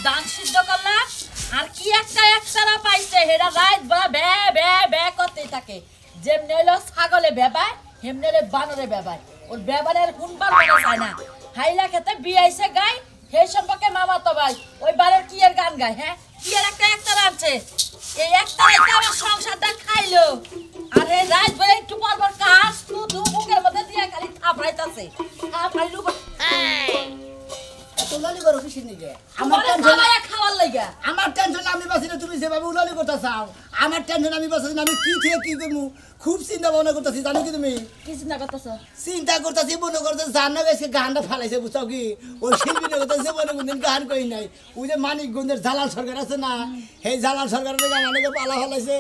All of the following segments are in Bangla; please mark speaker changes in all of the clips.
Speaker 1: দান সিদ্ধ করলাম আর কি একটারা পাইছে হেরা রাত বড় বে বে বে করতে থাকে যেমনে হলো ছাগলে বেবায় হেমনে হলো বানরে বেবায় ওর বেবারের কোনবার মনে চায় না হাইলা খেতে বিয়াইছে গাই সেই সম্পর্কে মামা তো ভাই ওই বারের কি এর গান গায় হ্যাঁ কি এর একটারা আছে এই একটারা আমার সংসারটা খাইলো আর এই রাত বলে একটু পর কাজ শুধু মুখের মধ্যে দিয়ে খালি থাপড়াইতাছে থাপড়াইলু
Speaker 2: উলালি করো কিসের নিগে আমার টেনশন আমি বাসি না তুমি যেভাবে উলালি করতে চাও আমার টেনশন আমি বাসি না আমি কি থেকে কি করবো খুব চিন্তা ভাবনা করতেছি জানো কি তুমি
Speaker 1: কি চিন্তা করতেছো
Speaker 2: চিন্তা করতেছি মনে করতে জানো গেছে গানটা ফালাইছে বুঝছো কি ওই শিল্পী করতেছে মনে কোনদিন গান করি নাই ওই যে মানিকগঞ্জের জালাল সরকার আছে না সেই জালাল সরকারের গান অনেকে পালা ফালাইছে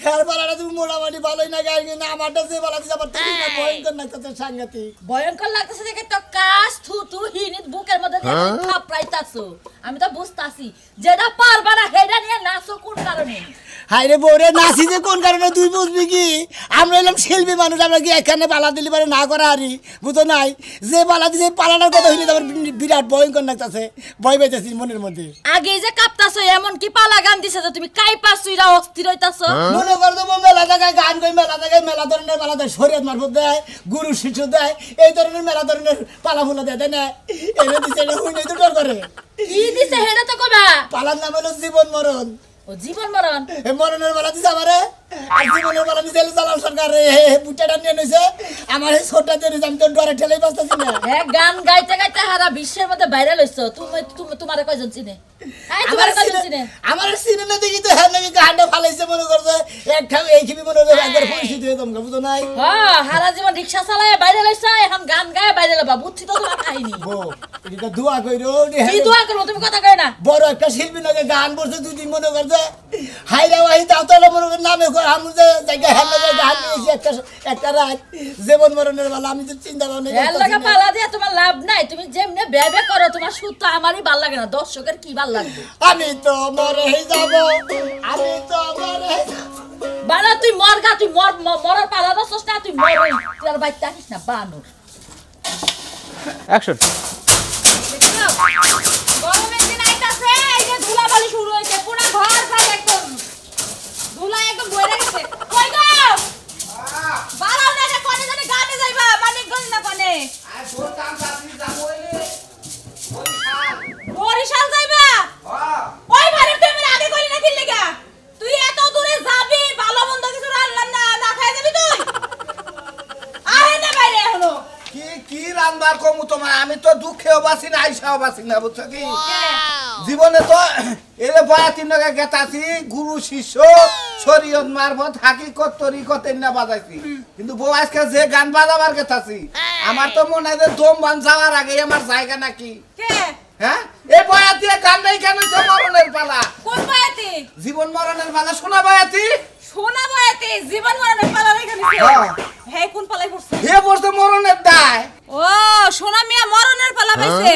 Speaker 2: হ্যাঁ পালাটা তুমি মোটামুটি ভালোই না গাই কিন্তু আমারটা যে পালা দিচ্ছে আমার ভয়ঙ্কর লাগতেছে সাংঘাতিক
Speaker 1: ভয়ঙ্কর লাগতেছে দেখে তো কাজ থু হিনিত বুকের মধ্যে থাপড়াইতাছো আমি তো বুঝতাছি যেটা পারবা না হেডা নিয়ে নাচো কোন কারণে
Speaker 2: হাই রে বউরে নাচি যে কোন কারণে তুই বুঝবি কি আমরা এলাম শিল্পী মানুষ আমরা কি এখানে পালা দিলি পারে না করা আরি বুঝো নাই যে পালা দিছে পালানোর কথা হইলে আমার বিরাট ভয়ঙ্কর লাগতেছে ভয় পাইতেছি মনের মধ্যে
Speaker 1: আগে যে কাঁপতাছো এমন কি পালা গান দিছে যে তুমি কাইপাছুইরা অস্থির হইতাছো
Speaker 2: মনে কর দেবো মেলা জায়গায় গান কই মেলা জায়গায় মেলা ধরনের পালা দেয় শরীয়ত মারফত দেয় গুরু শিষ্য দেয় এই ধরনের মেলা ধরনের পালা ফুলা দেয় তাই না এনে দিছে এটা হুই নাই তো ডর করে
Speaker 1: কি দিছে হেডা তো কবা
Speaker 2: পালার নাম হলো জীবন মরণ
Speaker 1: ও জীবন মরণ
Speaker 2: এ মরণের বেলা দিছে আমারে আর জীবনের বেলা দিছে জালাল সরকার বুটাটা নিয়ে নিছে আমার এই ছোটটা দিয়ে আমি তো ডরে ঠেলেই বাঁচতেছি না
Speaker 1: হ্যাঁ গান গাইতে গাইতে সারা বিশ্বের মধ্যে ভাইরাল হইছো তুমি তোমারে কয়জন চিনে
Speaker 2: আমার সিনেমা দেখি তো হ্যাঁ নাকি গানটা ফালাইছে মনে করছে একটা এই খিবি মনে করছে একবার পরিস্থিতি হয়ে তোমাকে বুঝো নাই
Speaker 1: হ্যাঁ সারা জীবন রিক্সা চালায় ভাইরাল হইছো এখন গান গায় ভাইরাল হবা বুঝছি তো তোমার কাহিনী
Speaker 2: এটা দোয়া কইরো
Speaker 1: কি দোয়া করবো তুমি কথা কই না
Speaker 2: বড় একটা শিল্পী নাকি গান বলছে দুই দিন মনে করছে হাইরা ওয়াহি তাওতালা মনে করে নামে আমি যে জায়গা হ্যাঁ লাগে গান নিয়েছি একটা রাত জীবন মরণের বেলা আমি তো চিন্তা ভাবনা
Speaker 1: এর লাগা পালা দিয়া তোমার লাভ নাই তুমি যেমনে বেবে করো তোমার সুর তো আমারই ভাল লাগে না দর্শকের কি ভাল লাগবে
Speaker 2: আমি তো মরে যাব আমি তো মরে
Speaker 1: বানা তুই মরগা তুই মরার পালা দছস না তুই মরই তোর বাইতে আসিস না বানর
Speaker 3: অ্যাকশন
Speaker 1: গরমের দিন আইতাছে এই যে ধুলাবালি শুরু হইছে পুরো ঘর ফাই একদম ধুলা একদম বইরে গেছে কই গো বাড়াও না কোনে জানি গানে যাইবা মানিকগঞ্জ না কোনে
Speaker 4: আর তোর কাম চাকরি যাবো এলে
Speaker 1: বরিশাল যাইবা
Speaker 4: হ্যাঁ
Speaker 1: ওই বারে তুমি আগে কইলি না কি লাগা তুই এত দূরে যাবি ভালো মন্দ কিছু রান্না না খাই যাবি তুই আহে না বাইরে হলো
Speaker 4: কি রান্নার কমু তোমার আমি তো দুঃখেও বাসি না আইসাও বাসি না বুঝছো কি জীবনে তো এলে বয়াতির নগে গেতাছি গুরু শিষ্য শরীয়ত মারফত হাকিকত তরিকত না বাজাইছি কিন্তু বউ আজকে যে গান বাজাবার গেতাছি আমার তো মনে হয় যে দম বান যাওয়ার আগে আমার জায়গা নাকি
Speaker 1: কে
Speaker 4: হ্যাঁ এই বয়াতি গান নাই কেন তো মরণের পালা
Speaker 1: কোন বয়াতি
Speaker 4: জীবন মরণের পালা শোনা বয়াতি
Speaker 1: সোনা বয়াতি জীবন মরণের পালা রেখে দিছে হে কোন পালাই পড়ছে
Speaker 4: হে পড়ছে মরণের দায়
Speaker 1: ও সোনা মিয়া মরণের পালা পাইছে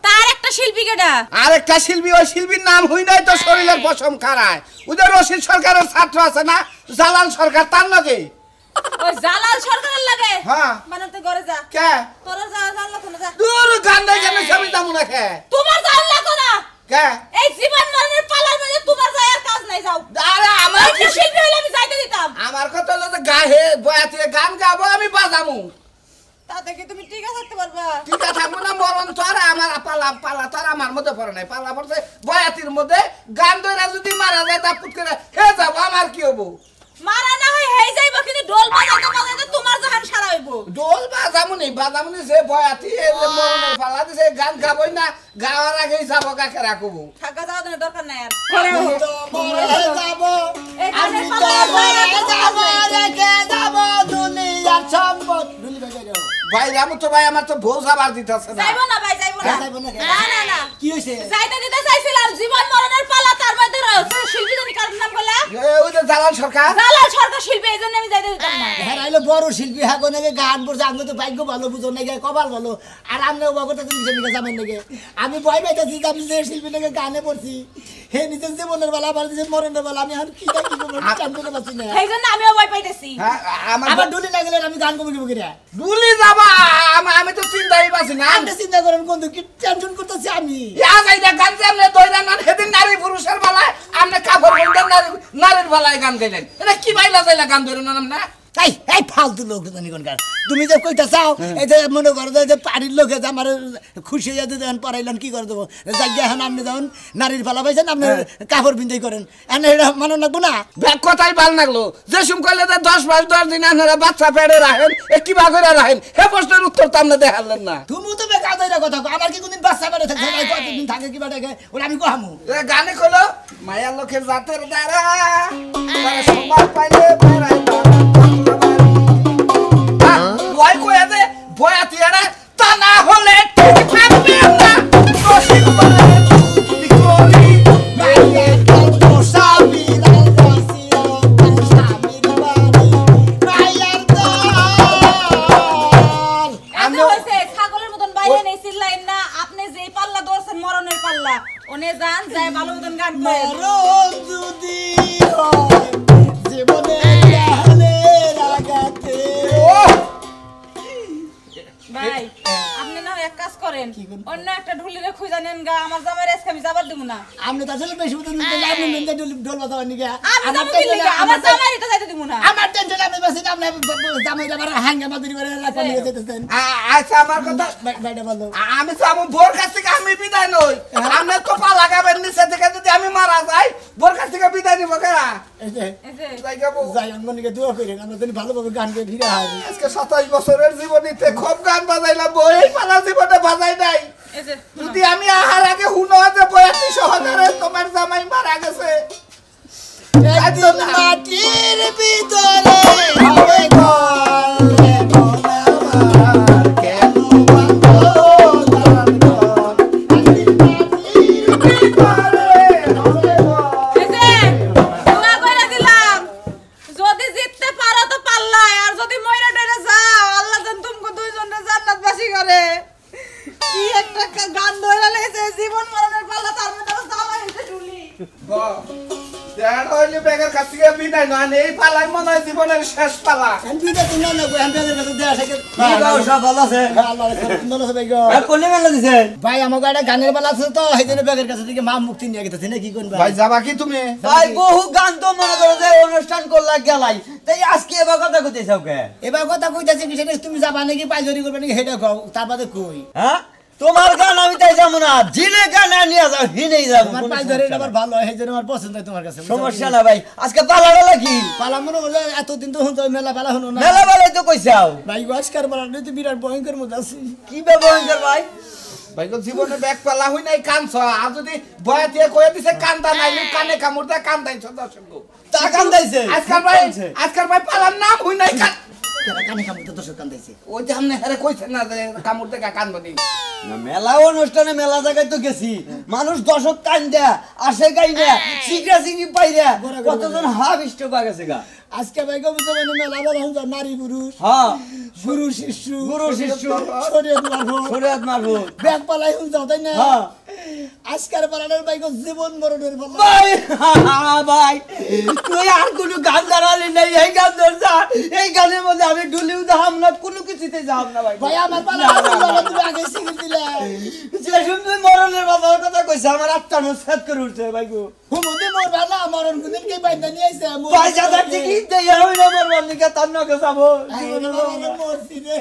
Speaker 1: তার একটা শিল্পী কেডা
Speaker 4: আরেকটা শিল্পী ওই শিল্পীর নাম হই নাই তো শরীরের পশম খারায় ওদের রশিদ সরকারের ছাত্র আছে না জালাল সরকার তার লগে
Speaker 1: ওই জালাল সরকারের লাগে
Speaker 4: হ্যাঁ
Speaker 1: মানে তুই ঘরে যা
Speaker 4: কে
Speaker 1: তোর জালাল লাগো না যা
Speaker 4: দূর গান নাই কেন সবই দামু না কে
Speaker 1: তোমার জালাল লাগো না
Speaker 4: কে
Speaker 1: এই জীবন মরণের পালার মধ্যে তোমার যায় আর কাজ নাই যাও
Speaker 4: আরে আমার
Speaker 1: কি শিল্পী হইলে আমি যাইতে দিতাম
Speaker 4: আমার কথা হলো যে গায়ে বয়াতে গান গাবো আমি বাজামু
Speaker 1: তাতে কি তুমি টিকা থাকতে পারবা
Speaker 4: ঠিক আছে থাকবো না মরণ তো আর আমার পালা তো আর আমার মধ্যে পড়ে নাই পালা পড়ছে বয়াতির মধ্যে গান ধরে যদি মারা যায় তা পুত করে হে যাবো আমার কি হবো
Speaker 1: মারা না হয় হেই যাইবো কিন্তু ঢোল বাজাতে তোমার জাহান সারা হইবো
Speaker 4: ঢোল বাজামুনি যে বয়াতি এ যে মরণের পালা দিছে গান গাবই না গাওয়ার আগেই যাবো কাকে রাখবো
Speaker 1: থাকা যাওয়ার দরকার নাই আর
Speaker 2: আমি তো মরে যাব আমি তো মরে যাব রেখে যাব দুনিয়ার সম্পদ দুলি বাজাইও
Speaker 4: ভাই রামু তো ভাই আমার তো ভোজ আবার দিতেছে না
Speaker 1: যাইবো না ভাই যাইবো না না
Speaker 2: কি হইছে
Speaker 1: যাইতে দিতে চাইছিলাম জীবন মরণের পালা তার মধ্যে রয়েছে শিল্পী জানি কার নাম বলে
Speaker 4: ওই যে জালাল সরকার
Speaker 3: জালাল সরকার শিল্পী এইজন্য আমি যাইতে দিতাম না
Speaker 2: হ্যাঁ আইলো বড় শিল্পী হ্যাঁ নাকি গান পড়ছে আমি তো ভাগ্য ভালো বুঝো নাকি কপাল ভালো আর আমি অবাকতা তুমি নাকি জামেন নাকি আমি ভয় পাইতেছি যে আমি যে শিল্পী নাকি গানে পড়ছি হে নিজের জীবনের বেলা আবার নিজের মরণের বেলা আমি আর কি করবো কাম করতে পারছি না
Speaker 3: এইজন্য আমিও ভয় পাইতেছি
Speaker 4: হ্যাঁ
Speaker 2: আমার ডুলি না গেলে আমি গান কমে কি করে
Speaker 4: ডুলি যাবা আমি তো চিন্তাই পাচ্ছি না
Speaker 2: আমি চিন্তা করেন কোন কি টেনশন করতেছি আমি
Speaker 4: গান যে আপনি দইরা না সেদিন নারী পুরুষের বেলায় আপনি কাপড় বন্ধন নারীর বেলায় গান গাইলেন এটা কি বাইলা যাইলা গান ধরে না না
Speaker 2: এই এই ফালতু লোক জানি কোনকার তুমি যে কইতা চাও এই যে মনে করো যে পাড়ির লোকে যে আমার খুশি হয়ে দেন পড়াইলেন কি করে দেবো যাই এখন আপনি যখন নারীর পালা পাইছেন আপনি কাপড় বিন্দাই করেন এনে এটা মানো লাগবো না
Speaker 4: ব্যাগ কথাই ভাল লাগলো যে সুম কইলে যে 10 মাস 10 দিন আপনারা বাচ্চা পেড়ে রাখেন এ কি বা করে রাখেন হে প্রশ্নের উত্তর তো আপনি দেখালেন না
Speaker 2: তুমি তো বেকাদাইরা কথা কও আমার কি কোনদিন বাচ্চা বেড়ে থাকে ভাই কতদিন থাকে কি বাটাকে ওরা আমি কহামু
Speaker 4: গানে কইলো মায়া লোকের জাতের দ্বারা তারা সময় পাইলে বেড়াই ভয় কয়ে দে ভয়া তিয়ারা তা না হলে ঠিক থাকবে না নসিব বলে কি করি
Speaker 2: মাইয়া তো সাবি রাল কইছিল তো সাবির বাড়ি মাইয়ার তো
Speaker 3: এত হইছে ছাগলের মতন বাইরে নেই চিল্লাইন না আপনি যেই পাল্লা ধরছেন মরণের পাল্লা ওনে যান যায় ভালো মতন গান করেন
Speaker 2: মরণ যদি হয় জীবনে গেলে রাগাতে
Speaker 3: ভাই আপনি না এক কাজ করেন অন্য একটা ঢুলিরে খুঁজা নেন গা আমার জামাইরে আজকে আমি যাবার দেব না
Speaker 2: আমি তো আসলে বেশি মতো আমি নিতে ঢোল বাজাবার নিকে
Speaker 3: আমি যাবো কি লাগা আমার জামাইরে তো যাইতে দেব না
Speaker 2: আমার টেনশন আমি বেশি না আপনি জামাই আমার হাঙ্গা মাদুরি করে রাখা নিয়ে যেতেছেন
Speaker 4: আচ্ছা আমার কথা
Speaker 2: বাইরে বলো
Speaker 4: আমি তো আমার বোর কাছ থেকে আমি বিদায় নই আপনি তো পা লাগাবেন নিচে থেকে যদি আমি মারা যাই বোর কাছ থেকে বিদায় নিব কেনা
Speaker 2: এই যে
Speaker 3: এসে
Speaker 4: যাই যাবো
Speaker 2: যাই অঙ্গনিকে দোয়া করেন আমরা যদি ভালোভাবে গান করে ফিরে আসি
Speaker 4: আজকে 27 বছরের জীবনীতে খুব গান বাজাইলাম বই পালা জীবনে বাজাই নাই
Speaker 3: এসে
Speaker 4: যদি আমি আহার আগে হুনো যে বয়াতি সহকারে তোমার জামাই মারা গেছে
Speaker 2: একদিন মাটির ভিতরে হবে ঘর মন আমার কেন বাঁধো গান ঘর একদিন মাটির ভিতরে হবে ঘর
Speaker 3: এসে দোয়া কইরা দিলাম যদি জিততে পারো তো পাল্লাই আর যদি মইরা ডরে যাও আল্লাহ জান তুমকো দুইজনের জান্নাতবাসী করে কি একটা গান ধরে লেছে জীবন মরণের পাল্লা তার মধ্যে জামাই এসে ঢুলি
Speaker 4: দেন হইলে বেগের কাছ থেকে বিদায় নয় এই পালাই মনে হয় জীবনের শেষ পালা
Speaker 2: আমি বিদে তিন না গো আমি বেগের কাছে দেয়া থাকে
Speaker 5: কি বাবু সব ভালো আছে
Speaker 2: আল্লাহ সুন্দর আছে বেগো
Speaker 5: আর কোনে মেলা দিছে
Speaker 2: ভাই আমার গাড়ি গানের বেলা আছে তো এই জন্য বেগের কাছে থেকে মা মুক্তি নিয়ে গেছে না কি করবে
Speaker 4: ভাই যাবা কি তুমি
Speaker 5: ভাই বহু গান তো মনে করো যে অনুষ্ঠান করলা গেলাই তাই আজকে এবার কথা কইতেছ ওকে
Speaker 2: এবার কথা কইতাছি কি সেটা তুমি যাবা নাকি পাইজরি করবে নাকি হেডা কও তার বাদে কই
Speaker 5: হ্যাঁ তোমার গান আমি তাই যাবো না জিনে গান নিয়ে যাও হিনেই যাবো
Speaker 2: তোমার পাইজরি আবার ভালো হয় সেজন্য আমার পছন্দ হয় তোমার কাছে
Speaker 5: সমস্যা না ভাই আজকে পালা গেল কি
Speaker 2: পালা মনে হলো এতদিন তো হতো মেলা পালা হলো না
Speaker 5: মেলা বেলায় তো কইছাও
Speaker 2: ভাই আজকার পালা তো বিরাট ভয়ঙ্কর মধ্যে আছি
Speaker 5: কি ব্যবহার ভাই
Speaker 4: ভাই গো জীবনে ব্যাগ পালা হই নাই কানছ আর যদি বয়াতে কয়ে দিছে কান্দা নাই কানে কামড় দে কান্দাইছ দর্শক গো
Speaker 5: তা কান দাইছে
Speaker 4: আজকাল ভাই পালার নাম হই নাই
Speaker 2: কেরা কানে কামড়তে দর্শক কান্দাইছে
Speaker 4: ওই যে আমনে হেরে কইছে না যে কামড় দে কানবনি
Speaker 5: না মেলা অনুষ্ঠানে মেলা জায়গায় তো গেছি মানুষ দর্শক কান দেয়া আসে গাই দেয়া সিগরা সিগরি পাই দেয়া কতজন হাফ স্টপ হয়ে গেছে গা
Speaker 2: আজকে ভাই গো বুঝতে মানে মেলা বলা হন নারী পুরুষ
Speaker 5: হ্যাঁ
Speaker 2: গুরু শিষ্য
Speaker 5: শিষ্য
Speaker 2: শরীয়ত মারবো
Speaker 5: শরীয়ত মারবো
Speaker 2: ব্যাগ পালাই হন যাও তাই না
Speaker 5: হ্যাঁ
Speaker 2: আজকার পালানোর ভাই গো জীবন মরণের পালা
Speaker 5: ভাই ভাই তুই আর কোনো গান দাঁড়ালি নাই এই গান ধরছা এই গানের মধ্যে আমি ডুলিও যাহাম না কোনো কিছুতে যাহাম না ভাই
Speaker 2: ভাই আমার পালা তুমি আগে সিগিল দিলে
Speaker 5: যে শুনতে মরণের কথা কইছে আমার আত্মা নস্বাত করে উঠছে ভাই গো
Speaker 2: হুমুদে মোর ভালা মরণ গুদিন কে বাইন্দা নিয়ে আইছে
Speaker 5: পয়সা থাকতে কি দেই আমি না মরবার নিকে তার নকে যাবো
Speaker 2: মরছি রে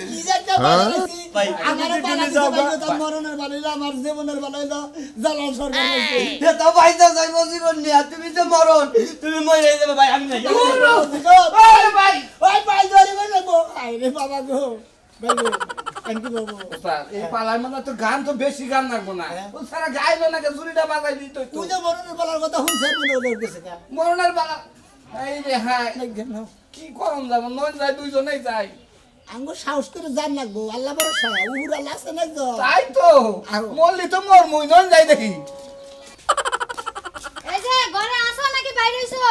Speaker 2: কি যাটা বানাইছি আমার পালা দিতে মরণের বানাইলো আমার জীবনের বানাইলো জালাল সরকার হইছে
Speaker 5: এ তো পয়সা যাইবো জীবন নিয়া তুমি তো মরণ তুমি মরে যাবে ভাই আমি নাই
Speaker 2: ওই ভাই ওই ভাই ধরে বলবো আই রে বাবা গো বাবু আনকি বাবু
Speaker 4: এই পালার মানে তো গান তো বেশি গান লাগবো না ও সারা গাইলো না জুরিটা বাজাই দিত
Speaker 2: তুই যে মরণের পালার কথা শুনছ মনে হলো গেছে কা
Speaker 4: মরণের পালা এই রে হ্যাঁ
Speaker 2: না
Speaker 4: কি করম যাব নয় যায় দুইজনেই যাই
Speaker 2: আঙ্গো সাহস করে জান লাগবো আল্লাহ ভরসা উহুর আল্লাহ আছে না গো
Speaker 4: তাই তো মরলি তো মর মুই নয় যাই দেখি
Speaker 3: এই
Speaker 6: যে ঘরে আসো নাকি বাইরে হইছো?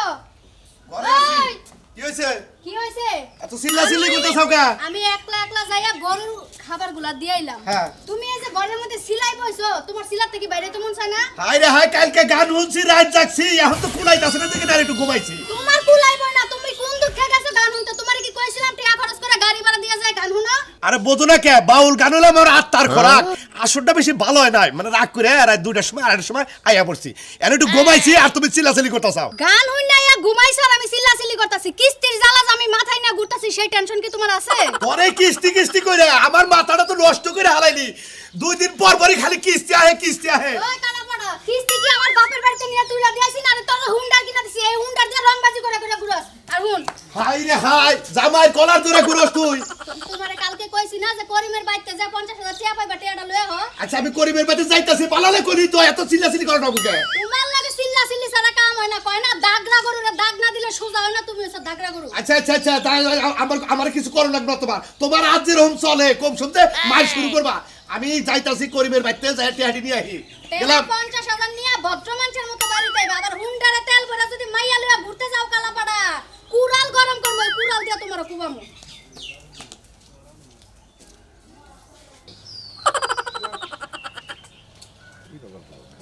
Speaker 7: ঘরে আছি।
Speaker 6: ওই,
Speaker 7: কি হইছে?
Speaker 6: কি হইছে?
Speaker 7: এত চিল্লাচিল্লি করতেছাও কা?
Speaker 6: আমি একলা একলা যাইয়া গরুর খাবারগুলা দিয়ে আইলাম।
Speaker 7: হ্যাঁ।
Speaker 6: তুমি এই যে ঘরের মধ্যে সিলাই বইছো, তোমার সিলার থেকে বাইরে তো মন চায় না?
Speaker 7: হায় রে হায়, কালকে গান শুনছি, রাত জাগছি, এখন তো কুলাইতাছে না, দেখে না একটু ঘুমাইছি।
Speaker 6: তোমার কুলাইব না, তুমি কোন দুঃখে গেছো গান শুনতে? তোমারে কি কইছিলাম টাকা খরচ করে গাড়ি ভাড়া দিয়া যায় গান শুনো?
Speaker 7: আরে বোঝো না কে, বাউল গান হলে আমার আত্মার খোরাক। আসরটা বেশি ভালো হয় নাই, মানে রাগ করে রাত 2টার সময় 2:30টার সময় আইয়া পড়ছি, এখন একটু ঘুমাইছি আর তুমি চিল্লাচিল্লি করতেছাও।
Speaker 6: গান হই না ইয়া ঘুমাইছো আর আমি চিল্লাচিল্লি করতাছি। কিস্তির জ্বালা আমি মাথায় না ঘুরতাছি, সেই টেনশন কি তোমার আছে?
Speaker 7: পরে কিস্তি কিস্তি কইরা আমার মাথাটা তো নষ্ট করে হালাইনি। 2 দিন পর পরই খালি কিস্তি আহে কিস্তি আহে।
Speaker 6: ওই কানাপাড়া, কিস্তি কি আমার বাপের বাড়িতে নিয়ে তুইলা দিয়েছি না? আরে তোর হুন্ডা কিনা দিছি, এই হুন্ডার দিয়ে রংবাজি করে করে ঘুরস। আর হুন,
Speaker 7: হায় রে হায়, জামাই কলার ধরে ঘুরস তুই।
Speaker 6: তোমারে কালকে কইছি না যে করিমের বাড়িতে যা 50,000 টাকা পাইবা, টাকাটা লয়ে হ।
Speaker 7: আচ্ছা আমি করিমের বাড়িতে যাইতাছি, পালালে করি তো, এত চিল্লাচিল্লি করো না বুকে।
Speaker 6: তোমার লাগে চিল্লাচিল্লি ছাড়া কাম হয় না। কয় না দাগরা গরুরে দাগ না দিলে সোজা হয় না, তুমি হচ্ছে দাগরা গরু।
Speaker 7: আচ্ছা আচ্ছা আচ্ছা, তাই আমার কিছু করো লাগবে না। তোমার আজ যেরকম চলে কম শুনতে মাই শুরু করবা। আমি যাইতাছি করিমের বাড়িতে, যাই টিহাটি নিয়ে আহি গেলাম।
Speaker 6: 50,000 নিয়ে ভদ্র মানুষের মতো বাড়িতে আইবা, আবার হুন্ডারে তেল ভরে যদি মাইয়া লইয়া ঘুরতে যাও কালাপাড়া, কুড়াল গরম করবো, কুড়াল দিয়া তোমার কুবামু।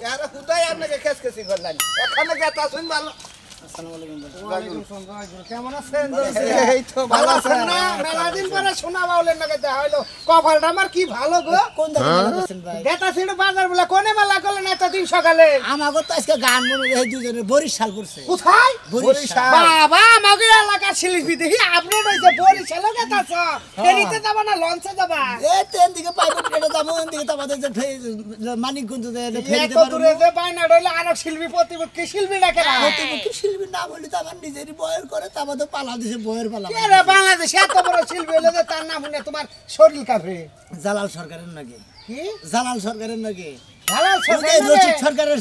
Speaker 4: यार खुदाई আপনাকে খেসখেসি করলেন এখানে গেতা শুন ভালো।
Speaker 2: কেমন আছেন?
Speaker 4: এই তো ভালো আছেন না? মেলা দিন পরে শোনা বাউলের নাকি দেখা হইলো। কপালটা আমার কি ভালো গো।
Speaker 2: কোন দাঁড়া আছেন ভাই?
Speaker 4: গেতা ছিল বাজার বলে কোনে মেলা করলেন এতদিন সকালে?
Speaker 2: আমাকে তো আজকে গান মনে হয় দুজনে বরিশাল করছে।
Speaker 4: কোথায়?
Speaker 2: বরিশাল।
Speaker 4: বাবা আমাকে এলাকার শিল্পী দেখি আপনি রইছে বরিশালে গেতাছ। ফেরিতে যাবা না লঞ্চে যাবা?
Speaker 2: এই ট্রেন দিকে পাইবো, ট্রেনে যাবো, ওই দিকে তো আমাদের যে মানিকগঞ্জ ফেরিতে
Speaker 4: এত দূরে যে বাইনা রইলে আরো শিল্পী প্রতিপক্ষী শিল্পী ডাকে না।
Speaker 2: প্রতিপক্ষী শিল্পীর নাম হলে তো আমার নিজেরই বয়ের করে, তা আমাদের পালা দিছে বয়ের পালা।
Speaker 4: কে রে বাংলাদেশে এত বড় শিল্পী হলে যে তার নাম শুনে তোমার শরীর কাঁপে।
Speaker 2: জালাল সরকারের নাকি?
Speaker 4: কি?
Speaker 2: জালাল সরকারের নাকি?
Speaker 4: জালাল সরকার
Speaker 2: ওই যে রশিদ সরকারের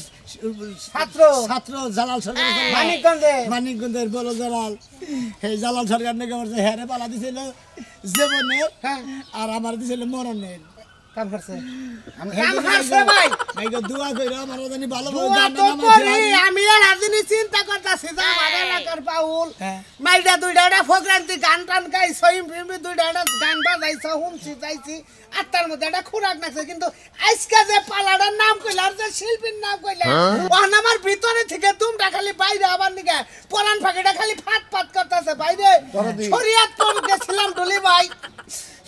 Speaker 4: ছাত্র
Speaker 2: ছাত্র জালাল সরকারের
Speaker 4: মানিকগঞ্জে।
Speaker 2: মানিকগঞ্জের বড় জালাল, এই জালাল সরকার নাকি আমার যে হেরে পালা দিছিল জীবনের, আর আমার দিছিল মরণের।
Speaker 4: কাম করছে কাম করছে ভাই।
Speaker 2: ভাইকে দোয়া কইরা আমার জানি ভালো
Speaker 4: দোয়া তো করি, আমি আর আজনি চিন্তা করতাছি যে আমার এলাকার বাউল মাইডা দুইটা ফোগ্রান্তি গান টান গাই সইম ফিল্মি দুইটা গান বাজাইছে হুমছি যাইছি আর তার মধ্যে একটা খুরাক নাচছে, কিন্তু আজকে যে পালাটার নাম কইলা আর যে শিল্পীর নাম কইলা ওখানে আমার ভিতরে থেকে দুমটা খালি বাইরে আবার নিকে পরান ফাঁকিটা খালি ফাট ফাট করতেছে বাইরে। শরীয়তপুর গেছিলাম ডলি ভাই,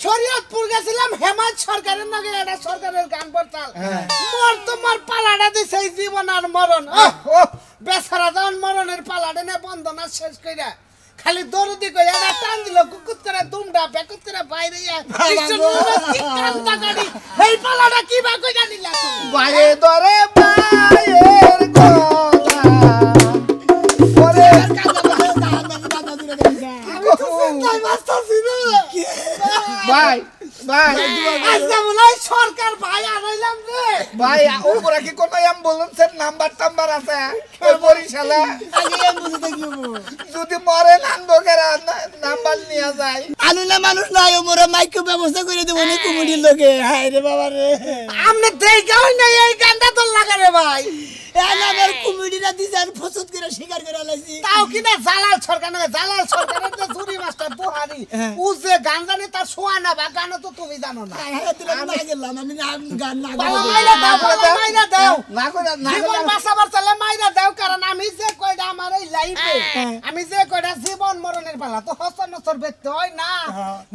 Speaker 4: শরীয়তপুর গেছিলাম হেমন্ত সরকারের নাকি একটা সরকারের গান পড়তাল। মোর তোমার পালাটা দিছে জীবন আর মরণ। বেচারা যখন মরণের পালাটা নে বন্ধনা শেষ কইরা খালি দরদি কইরা একটা টান দিল, কুকুত করে দুমটা বেকুত করে বাইরে এই পালাটা কি বা কইরা নিলা বাইরে ধরে বাইরের কথা ওরে ভাই ভাই আজকে মনে হয় সরকার ভাই আনাইলাম রে ভাই। ওপরে কি কোন অ্যাম্বুলেন্সের নাম্বার টাম্বার আছে ওই বরিশালে? যদি মরে নান্দকেরা নাম্বার নিয়ে যায়।
Speaker 2: আনুলা মানুষ নাই, মোরা মাইক ব্যবস্থা করে দেবো নি কুমুডির লোকে। হায় রে বাবা রে,
Speaker 4: আমনে দেখাও না এই গানটা তো লাগা রে ভাই।
Speaker 2: আমার কুমুডিরা দিজার ফসত করে শিকার করে লাইছি।
Speaker 4: তাও কিনা জালাল সরকার না, জালাল সরকারের যে চুরি মাস্টার বুহারি ও যে গান জানে তার শোয়া না বা গানও তো তুমি জানো না।
Speaker 2: আমি গেলাম, আমি গান না
Speaker 4: মাইরা দাও, মাইরা দাও না করে না জীবন বাঁচাবার চলে মাইরা দাও। কারণ আমি যে কয়টা আমার এই লাইফে আমি যে কয়টা জীবন মরণের পালা তো হসন নসর বেতে হয় না।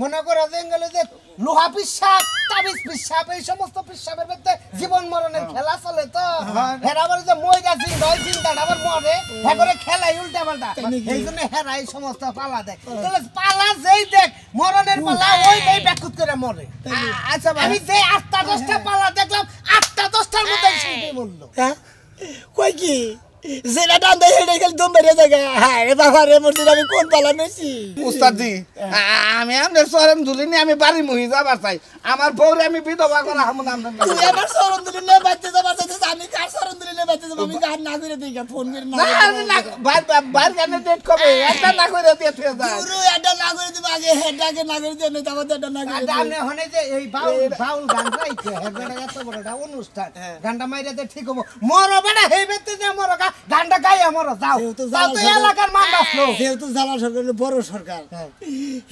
Speaker 4: মনে করো জঙ্গলে যে লোহা পিসাব তাবিজ পিসাব এই সমস্ত পিসাবের বেতে জীবন মরণের খেলা চলে তো হেরাবার যে মইরা জিন্দা হয় জিন্দা আবার মরে হেরে খেলাই উল্টা পাল্টা, এই জন্য হেরা এই সমস্ত পালা দেয়। তাহলে পালা যেই দেখ মরণের পালা ওই নেই ব্যাকুত করে মরে। আচ্ছা আমি যে 8টা 10টা পালা দেখলাম 8টা 10টার মধ্যে শিল্পী বললো
Speaker 2: কই কি যেটা টান দেয় সেটাই খালি দম বেরিয়ে যায়। হ্যাঁ রে বাবা রে, মসজিদ আমি কোন পালা নিয়েছি?
Speaker 4: উস্তাদজি আমি আপনার চরণ ধুলিনি, আমি বাড়ি মুহি যাবার চাই। আমার বউরে আমি বিধবা করা হামুন আপনার
Speaker 2: তুই আমার চরণ দিলি নে বাচ্চা যাবার চাইছিস, আমি কার চরণ দিলি নে বাচ্চা আমি গান না করে দিই ফোন করে না
Speaker 4: বাইর গানে ডেট কবে একটা না করে দিয়ে তুই যা
Speaker 2: গুরু এটা না করে দিব আগে হেডাকে না করে দিও না তারপর এটা না করে দিও
Speaker 8: আপনি হনে যে এই বাউল গান গাইছে হেবেটা এত বড়টা অনুষ্ঠান গানটা মাইরাতে ঠিক হবো মরো বেটা হেই বেতে যে মরো গানটা গাইয়া মরো যাও তাও তো এলাকার মান বাসলো
Speaker 2: যেহেতু জালাল সরকার বড় সরকার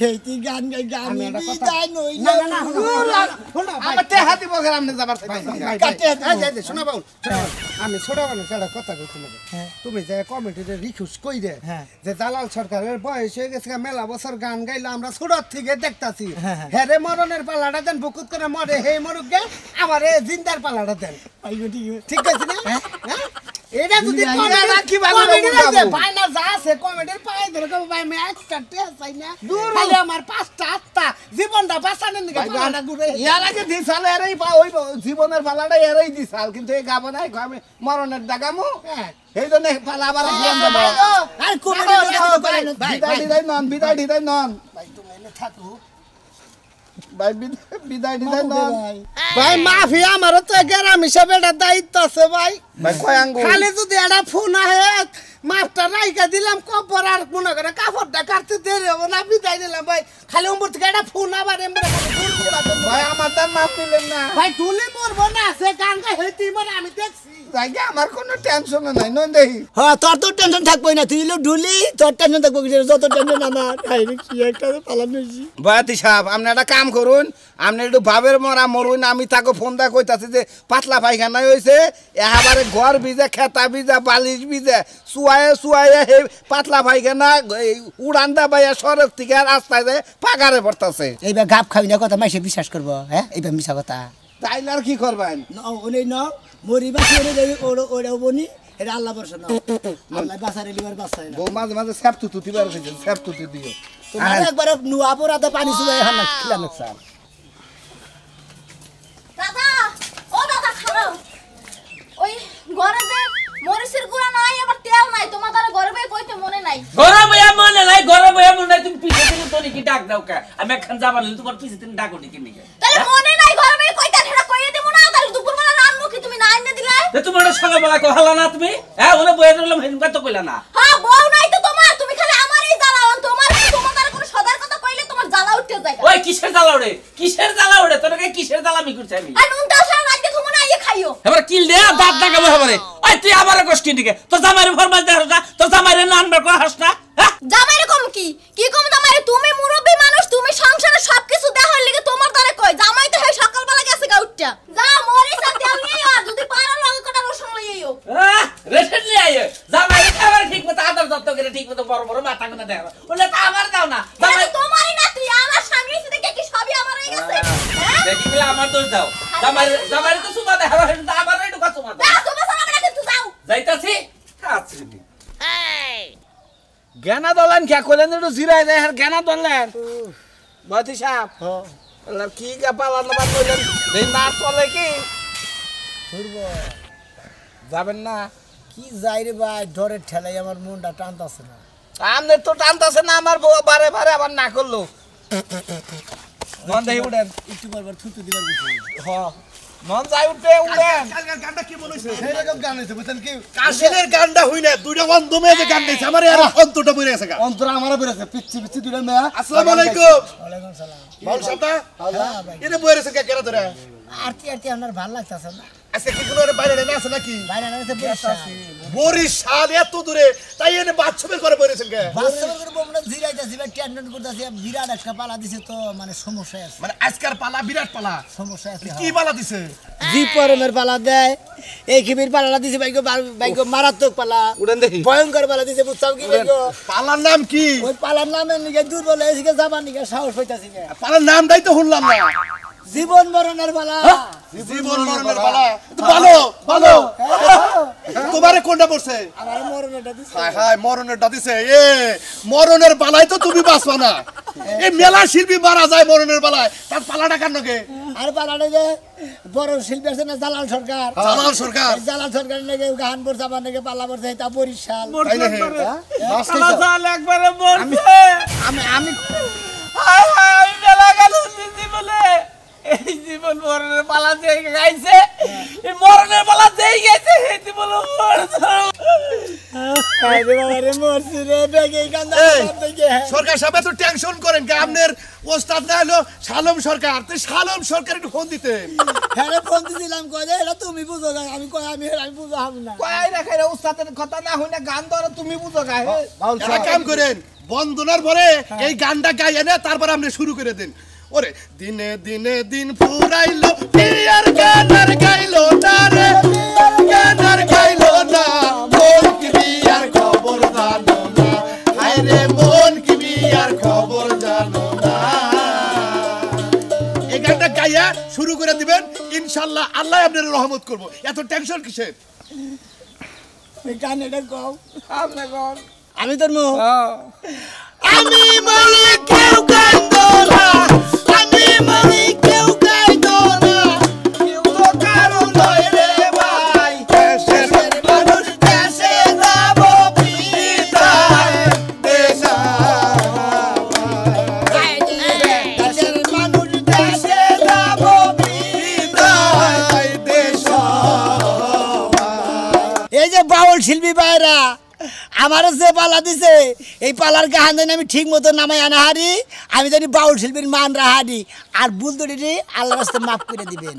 Speaker 2: এই তুই গান গাই গান বিদায় নই
Speaker 8: না না না
Speaker 4: আমার তে হাতি বগের আমনে যাবার
Speaker 2: কাটে
Speaker 8: শোনা বাউল আমি ছোট মানুষ একটা কথা কইতে লাগে তুমি যে কমিটিতে রিকোয়েস্ট কই দে যে জালাল সরকারের বয়স হয়ে গেছে মেলা বছর গান গাইলে আমরা ছোট থেকে দেখতাছি হেরে মরণের পালাটা দেন বুকুত করে মরে হে মরুক গে আমারে জিন্দার পালাটা দেন ঠিক আছে না এটা যদি
Speaker 4: কি ভালো
Speaker 8: পায় না যা আছে কমিটির পায় ধরে কবে ভাই আমি একটা টেস চাই না খালি আমার 5টা 8টা জীবনটা বাঁচানোর নিকে পালাটা ঘুরে
Speaker 4: ইয়ার আগে দিছাল এরাই ওই জীবনের পালাটা এরাই দিছাল কিন্তু এই গাবো নাই আমি মরণের দাগামু এই জন্য পালা আবার জীবন দেব
Speaker 2: আর কোন
Speaker 4: বিদায় দিদাই নন
Speaker 2: ভাই তুমি এনে থাকো
Speaker 4: ভাই বিদায় দিদাই নন
Speaker 8: ভাই মাফি আমার তো গ্রাম হিসাবে একটা দায়িত্ব আছে ভাই
Speaker 4: ভাই কয় আঙ্গুল
Speaker 8: খালি যদি একটা ফোন আহে মাপটা রাইকা দিলাম কপর আর মনে করে কাপড়টা কাটতে দেরি হবো না বিদায় দিলাম ভাই খালি উম্বর থেকে একটা ফোন আবার এমন
Speaker 4: ভাই আমার তার মাপ দিলেন না
Speaker 8: ভাই তুলে মরবো না সে গান গাই হইতে মানে আমি দেখছি
Speaker 4: জায়গা আমার কোনো টেনশন নাই নন দেখি
Speaker 2: হ্যাঁ তোর তো টেনশন থাকবোই না তুই হলো ঢুলি তোর টেনশন থাকবো যত টেনশন আমার কি একটা পালানো
Speaker 4: বয়াতি সাহেব আপনি একটা কাম করুন আপনি একটু ভাবের মরা মরুন আমি তাকে ফোন দা কইতাছি যে পাতলা পায়খানা হয়েছে এবারে ঘর ভিজে খেতা ভিজে বালিশ ভিজে শুয়ায়ে হে পাতলা পায়খানা উড়ান দা বাইয়া সড়ক থেকে রাস্তায় যায় পাগারে পড়তাছে
Speaker 2: এইবার গাপ খাবি না কথা মাইসে বিশ্বাস করবো হ্যাঁ এইবার মিশা কথা
Speaker 4: তাইলে আর কি করবেন
Speaker 2: ওনে ন মরিবা ছেড়ে দেবে ওরা বনি এটা আল্লাহ বর্ষা না আল্লাহ বাসারে লিবার বাসায় না
Speaker 4: বউ মাঝে মাঝে স্যাপ তুতু দিবার হয়েছে স্যাপ তুতু দিও
Speaker 2: তোমার একবার নুয়া পরাতে পানি চুবাই হান না খিলা নকসান
Speaker 6: দাদা ও দাদা খারাপ ওই ঘরে যে মরিচের গুঁড়া নাই আবার তেল নাই তোমাদের ঘরে বই কইতে মনে নাই
Speaker 9: গরম হইয়া মনে নাই গরম হইয়া মনে নাই তুমি পিছে তুমি তো নাকি ডাক দাও কা আমি এখন যাবার না তোমার পিছে তুমি ডাকো নাকি নিকে
Speaker 6: তাহলে মনে নাই ঘরে বই কইতে হেডা কইয়ে দেব না তাহলে দুপুরবেলা রান্না কি তুমি না এনে দিলে
Speaker 9: তে তুমি ওটা সকালবেলা কহালা না তুমি হ্যাঁ ওরে বইয়ে দিলাম হেনকা তো কইলা না
Speaker 6: হ্যাঁ বউ নাই তো তোমার তুমি খালি আমারই জ্বালাও তোমাদের কোনো সদার কথা কইলে তোমার জ্বালা উঠতে যায়
Speaker 9: ওই কিসের জ্বালা ওড়ে তোর কে কিসের জ্বালামি করছ আমি
Speaker 6: আর নুন দাও সারা রাতে তুমি না ইয়ে খাইও
Speaker 9: এবার কিল দে দাঁত দাগাবো এবারে ওই তুই আবার কষ্ট দিকে তোর জামাইরে ফরমাল দে হাস না তোর জামাইরে নানবার কর হাস না হ্যাঁ
Speaker 6: জামাইরে কম কি কম জামাইরে তুমি মুরব্বি মানুষ তুমি সংসারে সবকিছু দেখার লাগি তোমার দ্বারে কই জামাই তো হে সকালবেলা গেছে গা উঠটা যা মরিস আর তেল নিয়ে আয় যদি পারার লগে কটা রসুন লইও
Speaker 9: রেশন নিয়ে আয় জামাইরে খাবার ঠিক মতো আদর যত্ন করে ঠিক মতো বড় বড় মাথা কোনা দেখাবা বলে তা আমার দাও না জামাই
Speaker 6: তোমারই না তুই আমার স্বামী দেখে কি সবই আমার হয়ে গেছে
Speaker 9: দেখি গেলে আমার দোষ দাও জামাইরে তো সুমা দেখাবা হেন তো আমার একটু কথা সুমা দাও
Speaker 6: দাও তোমার সামনে না কিন্তু যাও
Speaker 9: যাইতাছি কাছরি
Speaker 4: জ্ঞানা দলেন কে কইলেন একটু জিরাই দেয় আর জ্ঞানা দলেন বয়াতি সাহেব হ্যাঁ কি পালান না কইলেন এই না চলে কি যাবেন না
Speaker 2: কি যাই রে ভাই ডরের ঠেলাই আমার মনটা টানতাছে না
Speaker 4: আমাদের তো টানতাছে না আমার বউ বারে বারে আবার না করলো মন দেই উঠেন
Speaker 2: একটু পর থুতু দিবার কিছু
Speaker 4: হ্যাঁ মন যাই উঠে উঠেন
Speaker 7: কালকের গানটা কি মনে হইছে
Speaker 2: এইরকম গান হইছে বুঝছেন কি
Speaker 7: কাশের গানটা হই না দুইটা অন্ধ মেয়ে যে গান গাইছে আমার আর অন্তটা বইরে গেছে গা
Speaker 2: অন্তর আমারও বেরেছে পিচ্ছি পিচ্ছি দুইটা মেয়া
Speaker 7: আসসালামু আলাইকুম
Speaker 2: ওয়ালাইকুম সালাম
Speaker 7: বাউল সাহেবটা
Speaker 2: হ্যাঁ ভাই
Speaker 7: এটা বইরে গেছে কেন ধরে
Speaker 2: আরতি আপনার ভালো লাগতাছে না
Speaker 7: আজকে কি কোনো বাইরে না আছে নাকি
Speaker 2: বাইরে না আছে বরিশাল
Speaker 7: বরিশাল এত দূরে তাই এনে বাচ্চাদের করে বইরেছেন কে
Speaker 2: বাস্তবে করে বমনা জিরাইতাছি বা টেন্ডন করতাছি বিরাট একটা পালা দিছে তো মানে সমস্যা আছে
Speaker 7: মানে আজকার পালা বিরাট পালা
Speaker 2: সমস্যা আছে
Speaker 7: কি পালা দিছে
Speaker 2: জি পরমের পালা দেয় এই খিবির পালা দিছে বাইকো মারাত্মক পালা
Speaker 4: উড়েন দেখি
Speaker 2: ভয়ঙ্কর পালা দিছে বুঝছাও কি বাইকো
Speaker 7: পালার নাম কি
Speaker 2: ওই পালার নামের নিকে দুর্বল হয়েছে যাবার নিকে সাহস হইতাছি না
Speaker 7: পালার নামটাই তো শুনলাম না
Speaker 2: জীবন মরণের পালা
Speaker 7: জীবন মরণের পালা ভালো ভালো তোমারে কোনটা পড়ছে
Speaker 2: আমার মরণটা দিছে
Speaker 7: হায় হায় মরণেরটা দিছে এ মরণের পালায় তো তুমি বাঁচবা না এই মেলা শিল্পী মারা যায় মরণের পালায় তার পালাটা কার নাকি
Speaker 2: আর পালাটা যে বড় শিল্পী আছে না জালাল সরকার
Speaker 7: জালাল সরকার
Speaker 2: জালাল সরকার নাকি গান করছে আমার নাকি পালা করছে তা বরিশাল
Speaker 7: তাই না
Speaker 9: আলাদা একবারে মরছে
Speaker 4: আমি
Speaker 9: হায় হায় আমি মেলা গেল জীবনে এই জীবন মরণের পালা দিয়ে গাইছে এই মরণের পালা দিয়ে গেছে এই জীবন বলো মরছো
Speaker 2: আরে বাবা রে মরছি রে বেগে গান্দা দেখে
Speaker 7: সরকার সাহেব এত টেনশন করেন কে আপনার ওস্তাদ না হলো শালম সরকার তো শালম সরকার একটু ফোন দিতেন
Speaker 2: হ্যাঁ ফোন দিছিলাম কই যে এটা তুমি বুঝো না আমি কই আমি বুঝো হাম না
Speaker 4: কয় রাখাই রে উস্তাদের কথা না হই না গান ধরে তুমি বুঝো গায়
Speaker 7: একটা কাম করেন বন্দনার পরে এই গানটা গাইয়ে না তারপর আপনি শুরু করে দেন ওরে দিনে দিনে দিন ফুরাইলো পিয়ার গানার গাইলো না রে গানার গাইলো না মন কি বিয়ার খবর জানো না হায় রে মন কি বিয়ার খবর জানো না এই গানটা গাইয়া শুরু করে দিবেন ইনশাআল্লাহ আল্লাহ আপনার রহমত করব এত টেনশন কিসের
Speaker 2: এই গান এটা গাও
Speaker 4: আপনি কোন
Speaker 2: আমি তোর মুখ
Speaker 7: আমি মরি কেউ গাইতো না আমি মরি কেউ গাইতো না
Speaker 4: কেউ তো কারো নয় রে ভাই
Speaker 7: দেশের মানুষ দেশে যাব বিদায় দেশা
Speaker 2: দেশের মানুষ
Speaker 7: দেশে যাব বিদায় দেশা
Speaker 2: এই যে বাউল শিল্পী ভাইরা আমার যে পালা দিছে এই পালার গান জানি আমি ঠিক মতো নামাই আনা হারি আমি জানি বাউল শিল্পীর মান রাহারি আর বুলদুরি আল্লাহ রাস্তায় মাফ করে দিবেন